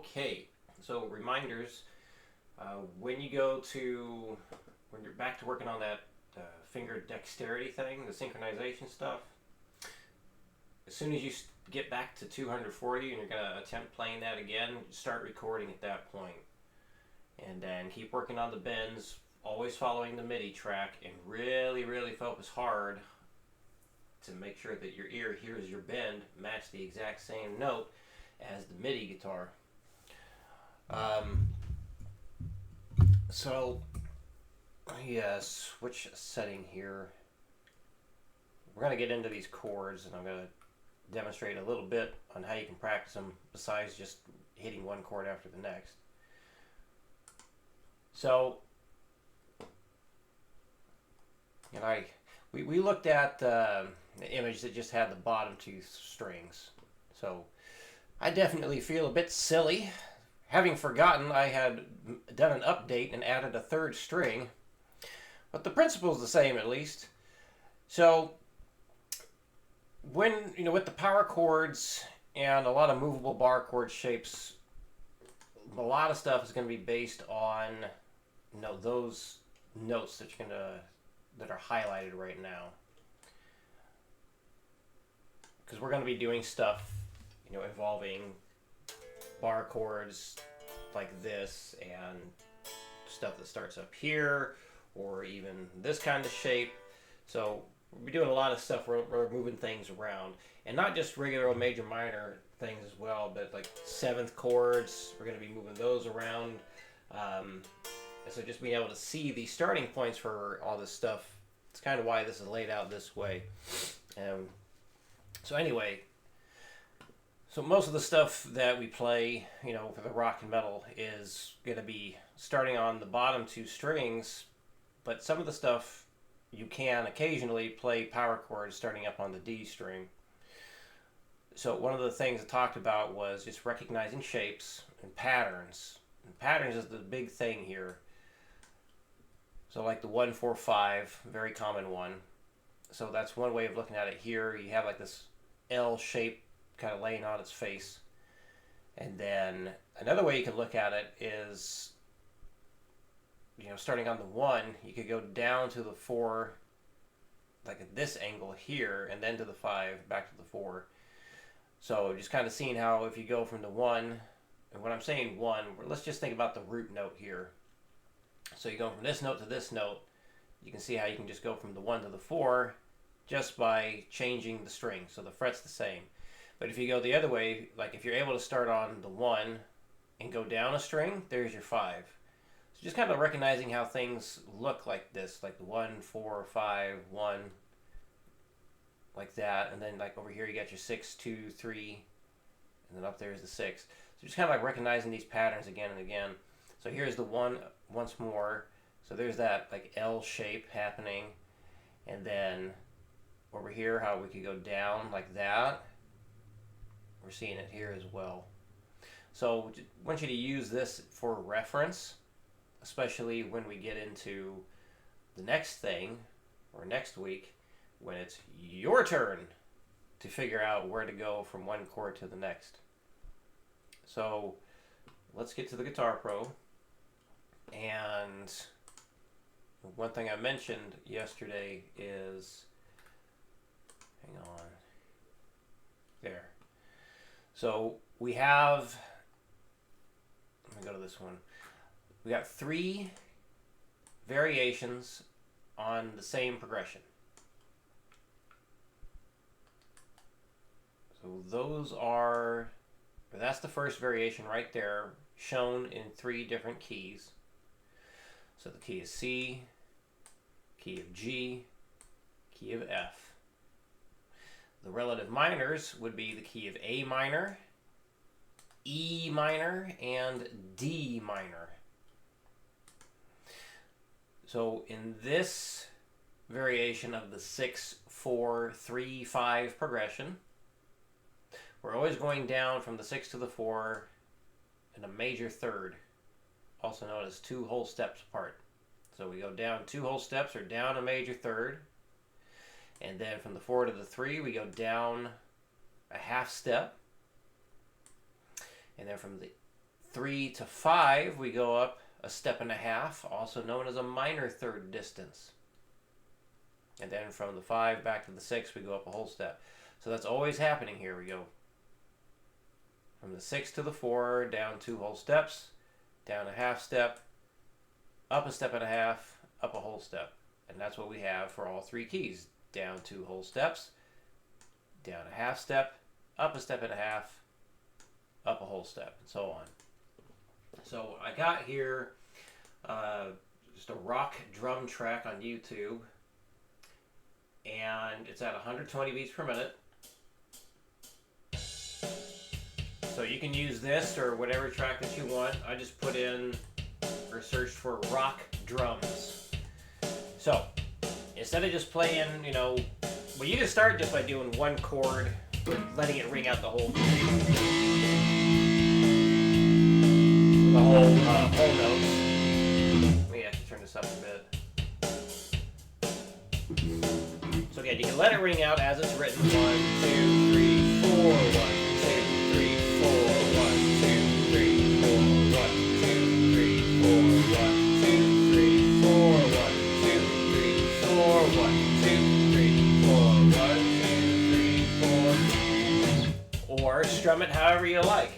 Okay, so reminders when when you're back to working on that finger dexterity thing, the synchronization stuff. As soon as you get back to 240 and you're gonna attempt playing that again, start recording at that point, and then keep working on the bends. Always following the MIDI track, and really focus hard to make sure that your ear hears your bend match the exact same note as the MIDI guitar. Um, so, switch setting here. We're going to get into these chords, and I'm going to demonstrate a little bit on how you can practice them besides just hitting one chord after the next. So, we looked at the image that just had the bottom two strings. So, I definitely feel a bit silly having forgotten I had done an update and added a third string, but the principle's the same at least. So with the power chords and a lot of movable bar chord shapes, a lot of stuff is going to be based on those notes that are highlighted right now, because we're going to be doing stuff involving bar chords like this and stuff that starts up here or even this kind of shape. So we're doing a lot of stuff where we're moving things around, and not just regular old major minor things as well, but like seventh chords, we're going to be moving those around. So just being able to see the starting points for all this stuff, it's kind of why this is laid out this way. So anyway, so most of the stuff that we play, for the rock and metal is going to be starting on the bottom two strings, but some of the stuff you can occasionally play power chords starting up on the D string. So one of the things I talked about was just recognizing shapes and patterns. And patterns is the big thing here. So like the 1-4-5, very common one. So that's one way of looking at it here. You have like this L shape kind of laying on its face. And then another way you can look at it is, starting on the 1, you could go down to the 4, like at this angle here, and then to the 5, back to the 4. So just kind of seeing how if you go from the 1, and when I'm saying 1, let's just think about the root note here. So you go from this note to this note, you can see how you can just go from the 1 to the 4 just by changing the string. So the fret's the same. But if you go the other way, like if you're able to start on the 1 and go down a string, there's your 5. So just kind of recognizing how things look like this, like the 1, 4, 5, 1, like that. And then like over here you got your 6, 2, 3, and then up there is the 6. So just kind of like recognizing these patterns again and again. So here's the 1 once more. So there's that like L shape happening. And then over here how we could go down like that. We're seeing it here as well. So I want you to use this for reference, especially when we get into the next thing, or next week, when it's your turn to figure out where to go from one chord to the next. So let's get to the Guitar Pro. And one thing I mentioned yesterday is, hang on, there. So we have, let me go to this one. We got 3 variations on the same progression. So that's the first variation right there, shown in 3 different keys. So the key is C, key of G, key of F. The relative minors would be the key of A minor, E minor, and D minor. So in this variation of the 6-4-3-5 progression, we're always going down from the 6 to the 4 in a major third, also known as 2 whole steps apart. So we go down 2 whole steps, or down a major third. And then from the 4 to the 3, we go down a half step. And then from the 3 to 5, we go up a step and a half, also known as a minor third distance. And then from the 5 back to the 6, we go up a whole step. So that's always happening here. We go from the 6 to the 4, down 2 whole steps, down a half step, up a step and a half, up a whole step. And that's what we have for all 3 keys. Down 2 whole steps, down a half step, up a step and a half, up a whole step, and so on. So I got here just a rock drum track on YouTube, and it's at 120 beats per minute. So you can use this or whatever track that you want. I just put in or searched for rock drums. So instead of just playing, well, you can start just by doing one chord, letting it ring out the whole whole notes. Let me actually turn this up a bit. So again, you can let it ring out as it's written. 1, 2, 3, 4. 1, 2, 3, 4. 1, 2, 3, 4. 1, 2, 3, 4. 1, 2, 3, 4. 1, 2, 3, 4. 1, 2, 3, 4. 1, 2, 3, 4. Or strum it however you like.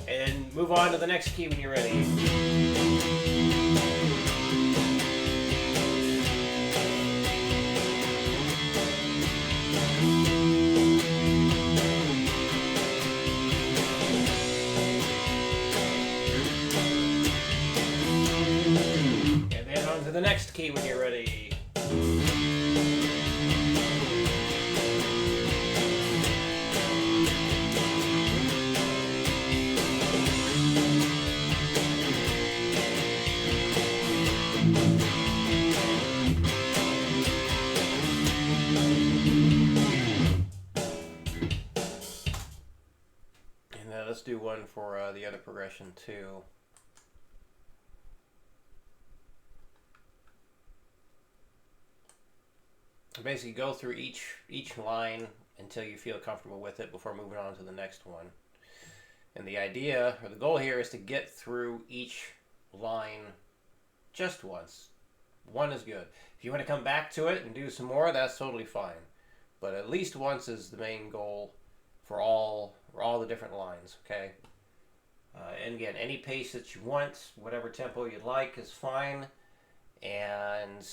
And move on to the next key when you're ready. The next key when you're ready. And let's do one for the other progression too. Basically go through each line until you feel comfortable with it before moving on to the next one. And the idea, or the goal here, is to get through each line just once. One is good. If you want to come back to it and do some more, that's totally fine. But at least once is the main goal for all the different lines, okay? And again, any pace that you want, whatever tempo you'd like is fine. And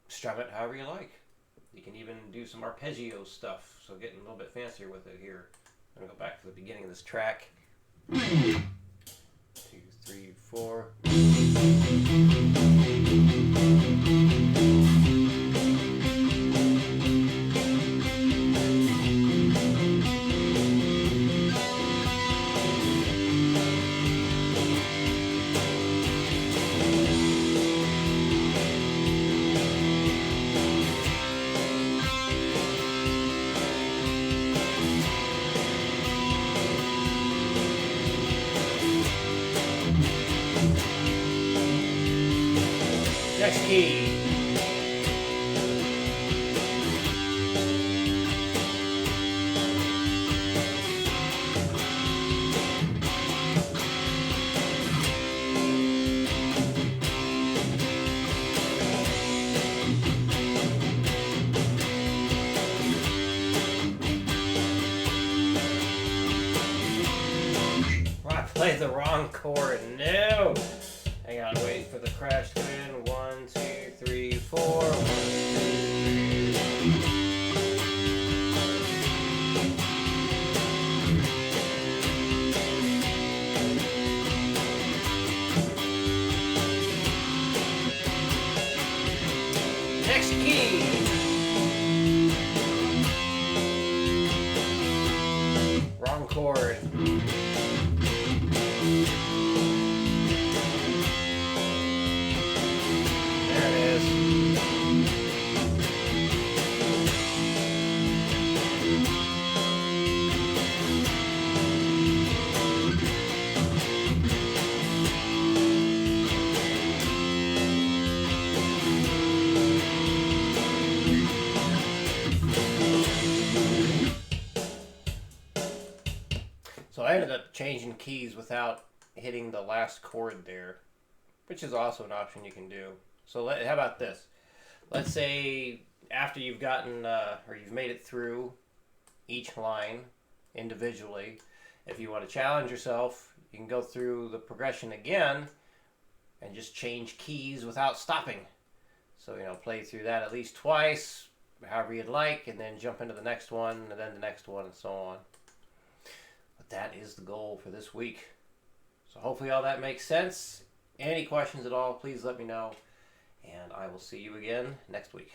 strum it however you like. You can even do some arpeggio stuff, so getting a little bit fancier with it here. I'm going to go back to the beginning of this track. 2, 3, 4. Next key. I played the wrong chord. No. Hang on, wait for the crash to in. 1, 2, 3, 4. 1, 2, 3. Next key. Wrong chord. So I ended up changing keys without hitting the last chord there, which is also an option you can do. So how about this? Let's say after you've gotten or you've made it through each line individually, if you want to challenge yourself, you can go through the progression again and just change keys without stopping. So, play through that at least twice, however you'd like, and then jump into the next one, and then the next one, and so on. But that is the goal for this week. So hopefully all that makes sense. Any questions at all, please let me know. And I will see you again next week.